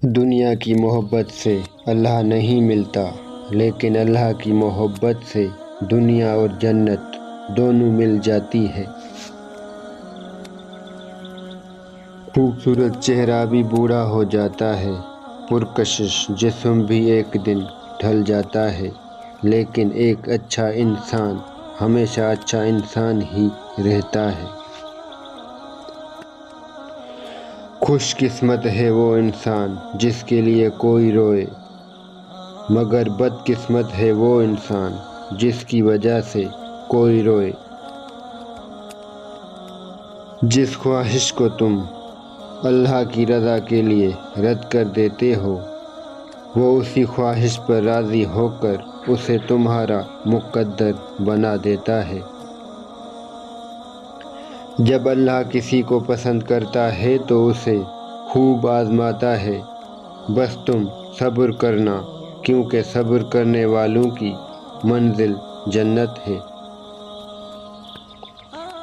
دنیا کی محبت سے اللہ نہیں ملتا، لیکن اللہ کی محبت سے دنیا اور جنت دونوں مل جاتی ہے۔ خوبصورت چہرہ بھی بوڑھا ہو جاتا ہے، پرکشش جسم بھی ایک دن ڈھل جاتا ہے، لیکن ایک اچھا انسان ہمیشہ اچھا انسان ہی رہتا ہے۔ خوش قسمت ہے وہ انسان جس کے لیے کوئی روئے، مگر بد قسمت ہے وہ انسان جس کی وجہ سے کوئی روئے۔ جس خواہش کو تم اللہ کی رضا کے لیے رد کر دیتے ہو، وہ اسی خواہش پر راضی ہو کر اسے تمہارا مقدر بنا دیتا ہے۔ جب اللہ کسی کو پسند کرتا ہے تو اسے خوب آزماتا ہے، بس تم صبر کرنا، کیونکہ صبر کرنے والوں کی منزل جنت ہے۔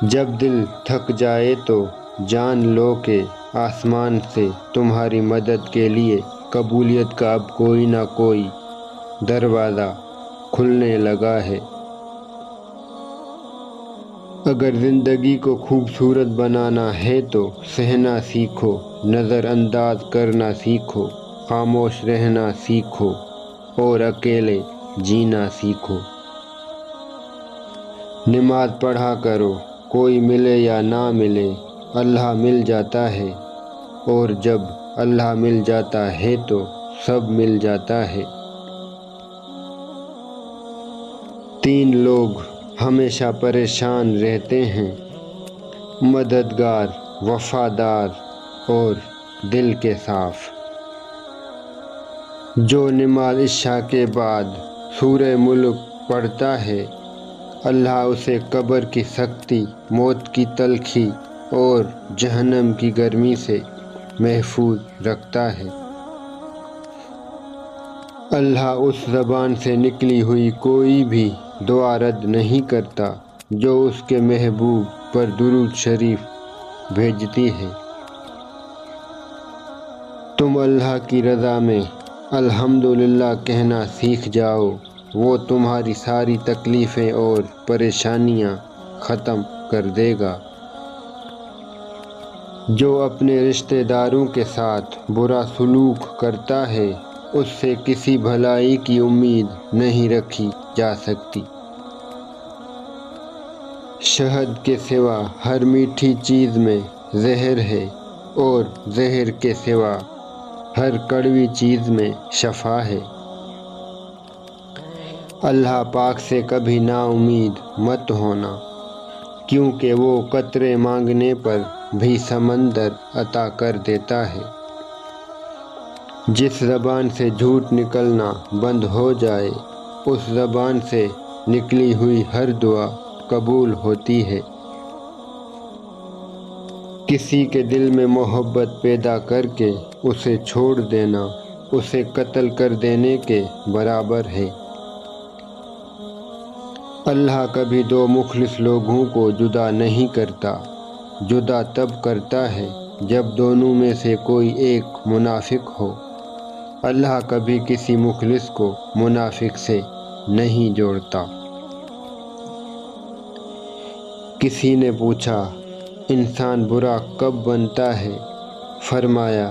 جب دل تھک جائے تو جان لو کہ آسمان سے تمہاری مدد کے لیے قبولیت کا اب کوئی نہ کوئی دروازہ کھلنے لگا ہے۔ اگر زندگی کو خوبصورت بنانا ہے تو سہنا سیکھو، نظر انداز کرنا سیکھو، خاموش رہنا سیکھو اور اکیلے جینا سیکھو۔ نماز پڑھا کرو، کوئی ملے یا نہ ملے اللہ مل جاتا ہے، اور جب اللہ مل جاتا ہے تو سب مل جاتا ہے۔ تین لوگ ہمیشہ پریشان رہتے ہیں: مددگار، وفادار اور دل کے صاف۔ جو نماز عشاء کے بعد سورہ ملک پڑھتا ہے، اللہ اسے قبر کی سختی، موت کی تلخی اور جہنم کی گرمی سے محفوظ رکھتا ہے۔ اللہ اس زبان سے نکلی ہوئی کوئی بھی دعا رد نہیں کرتا جو اس کے محبوب پر درود شریف بھیجتی ہے۔ تم اللہ کی رضا میں الحمدللہ کہنا سیکھ جاؤ، وہ تمہاری ساری تکلیفیں اور پریشانیاں ختم کر دے گا۔ جو اپنے رشتہ داروں کے ساتھ برا سلوک کرتا ہے، اس سے کسی بھلائی کی امید نہیں رکھی جا سکتی۔ شہد کے سوا ہر میٹھی چیز میں زہر ہے، اور زہر کے سوا ہر کڑوی چیز میں شفا ہے۔ اللہ پاک سے کبھی نا امید مت ہونا، کیونکہ وہ قطرے مانگنے پر بھی سمندر عطا کر دیتا ہے۔ جس زبان سے جھوٹ نکلنا بند ہو جائے، اس زبان سے نکلی ہوئی ہر دعا قبول ہوتی ہے۔ کسی کے دل میں محبت پیدا کر کے اسے چھوڑ دینا، اسے قتل کر دینے کے برابر ہے۔ اللہ کبھی دو مخلص لوگوں کو جدا نہیں کرتا، جدا تب کرتا ہے جب دونوں میں سے کوئی ایک منافق ہو۔ اللہ کبھی کسی مخلص کو منافق سے نہیں جوڑتا۔ کسی نے پوچھا، انسان برا کب بنتا ہے؟ فرمایا،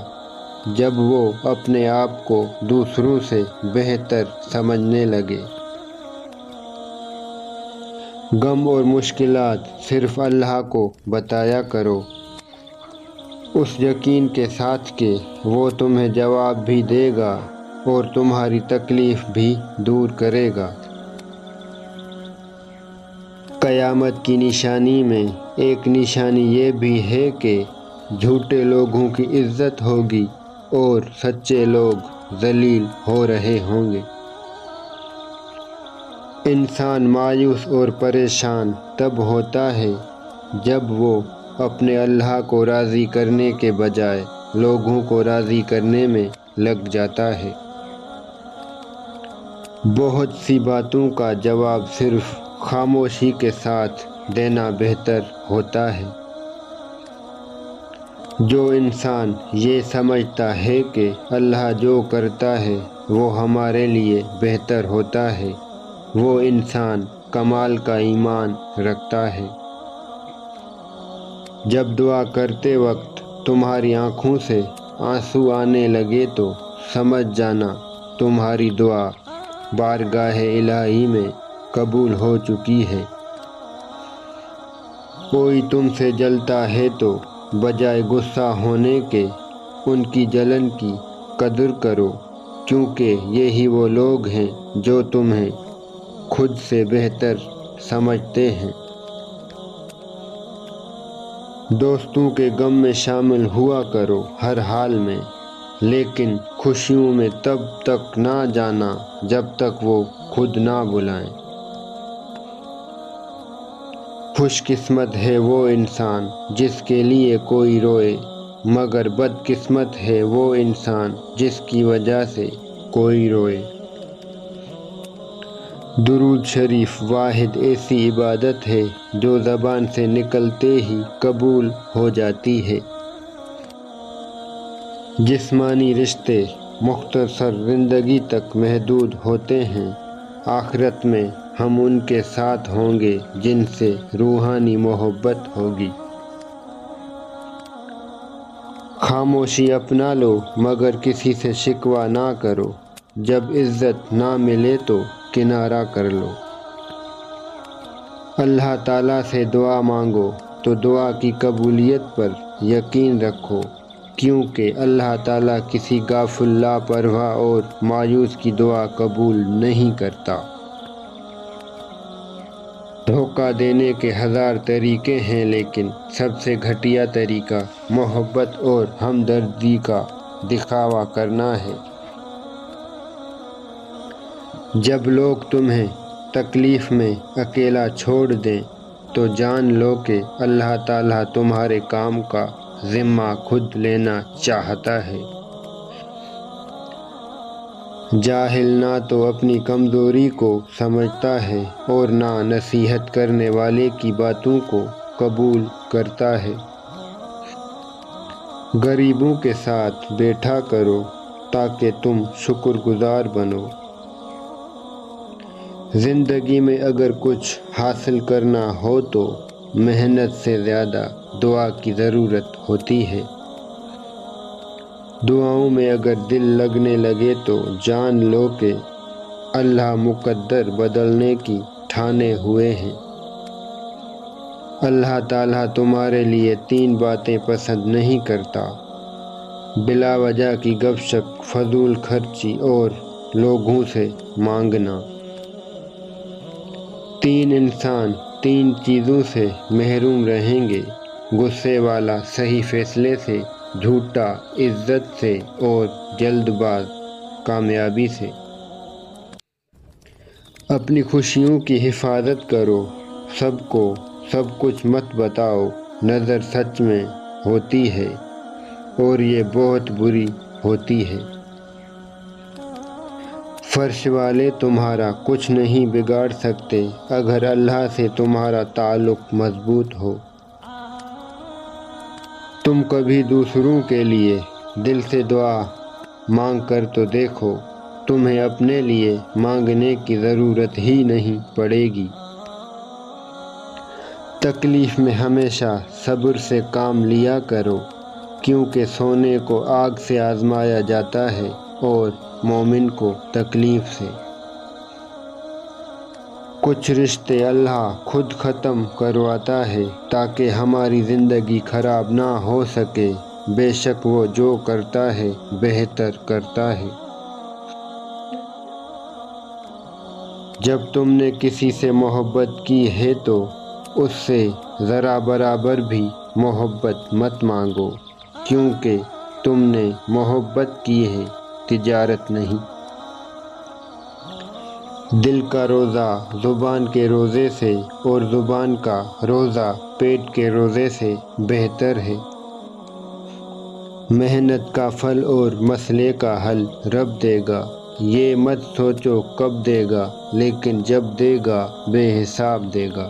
جب وہ اپنے آپ کو دوسروں سے بہتر سمجھنے لگے۔ غم اور مشکلات صرف اللہ کو بتایا کرو، اس یقین کے ساتھ کہ وہ تمہیں جواب بھی دے گا اور تمہاری تکلیف بھی دور کرے گا۔ قیامت کی نشانی میں ایک نشانی یہ بھی ہے کہ جھوٹے لوگوں کی عزت ہوگی اور سچے لوگ ذلیل ہو رہے ہوں گے۔ انسان مایوس اور پریشان تب ہوتا ہے جب وہ اپنے اللہ کو راضی کرنے کے بجائے لوگوں کو راضی کرنے میں لگ جاتا ہے۔ بہت سی باتوں کا جواب صرف خاموشی کے ساتھ دینا بہتر ہوتا ہے۔ جو انسان یہ سمجھتا ہے کہ اللہ جو کرتا ہے وہ ہمارے لیے بہتر ہوتا ہے، وہ انسان کمال کا ایمان رکھتا ہے۔ جب دعا کرتے وقت تمہاری آنکھوں سے آنسو آنے لگے تو سمجھ جانا تمہاری دعا بارگاہ الہی میں قبول ہو چکی ہے۔ کوئی تم سے جلتا ہے تو بجائے غصہ ہونے کے ان کی جلن کی قدر کرو، کیونکہ یہی وہ لوگ ہیں جو تمہیں خود سے بہتر سمجھتے ہیں۔ دوستوں کے غم میں شامل ہوا کرو ہر حال میں، لیکن خوشیوں میں تب تک نہ جانا جب تک وہ خود نہ بلائیں۔ خوش قسمت ہے وہ انسان جس کے لیے کوئی روئے، مگر بد قسمت ہے وہ انسان جس کی وجہ سے کوئی روئے۔ درود شریف واحد ایسی عبادت ہے جو زبان سے نکلتے ہی قبول ہو جاتی ہے۔ جسمانی رشتے مختصر زندگی تک محدود ہوتے ہیں، آخرت میں ہم ان کے ساتھ ہوں گے جن سے روحانی محبت ہوگی۔ خاموشی اپنا لو مگر کسی سے شکوہ نہ کرو، جب عزت نہ ملے تو کنارہ کر لو۔ اللہ تعالیٰ سے دعا مانگو تو دعا کی قبولیت پر یقین رکھو، کیونکہ اللہ تعالیٰ کسی غافل، لاپرواہ اور مایوس کی دعا قبول نہیں کرتا۔ دھوکہ دینے کے ہزار طریقے ہیں، لیکن سب سے گھٹیا طریقہ محبت اور ہمدردی کا دکھاوا کرنا ہے۔ جب لوگ تمہیں تکلیف میں اکیلا چھوڑ دیں تو جان لو کہ اللہ تعالیٰ تمہارے کام کا ذمہ خود لینا چاہتا ہے۔ جاہل نہ تو اپنی کمزوری کو سمجھتا ہے اور نہ نصیحت کرنے والے کی باتوں کو قبول کرتا ہے۔ غریبوں کے ساتھ بیٹھا کرو تاکہ تم شکر گزار بنو۔ زندگی میں اگر کچھ حاصل کرنا ہو تو محنت سے زیادہ دعا کی ضرورت ہوتی ہے۔ دعاؤں میں اگر دل لگنے لگے تو جان لو کہ اللہ مقدر بدلنے کی ٹھانے ہوئے ہیں۔ اللہ تعالیٰ تمہارے لیے 3 باتیں پسند نہیں کرتا: بلا وجہ کی گپ شپ، فضول خرچی اور لوگوں سے مانگنا۔ 3 انسان 3 چیزوں سے محروم رہیں گے: غصے والا صحیح فیصلے سے، جھوٹا عزت سے اور جلد باز کامیابی سے۔ اپنی خوشیوں کی حفاظت کرو، سب کو سب کچھ مت بتاؤ، نظر سچ میں ہوتی ہے اور یہ بہت بری ہوتی ہے۔ فرش والے تمہارا کچھ نہیں بگاڑ سکتے اگر اللہ سے تمہارا تعلق مضبوط ہو۔ تم کبھی دوسروں کے لیے دل سے دعا مانگ کر تو دیکھو، تمہیں اپنے لیے مانگنے کی ضرورت ہی نہیں پڑے گی۔ تکلیف میں ہمیشہ صبر سے کام لیا کرو، کیونکہ سونے کو آگ سے آزمایا جاتا ہے اور مومن کو تکلیف سے۔ کچھ رشتے اللہ خود ختم کرواتا ہے تاکہ ہماری زندگی خراب نہ ہو سکے، بے شک وہ جو کرتا ہے بہتر کرتا ہے۔ جب تم نے کسی سے محبت کی ہے تو اس سے ذرا برابر بھی محبت مت مانگو، کیونکہ تم نے محبت کی ہے، تجارت نہیں۔ دل کا روزہ زبان کے روزے سے اور زبان کا روزہ پیٹ کے روزے سے بہتر ہے۔ محنت کا پھل اور مسئلے کا حل رب دے گا، یہ مت سوچو کب دے گا، لیکن جب دے گا بے حساب دے گا۔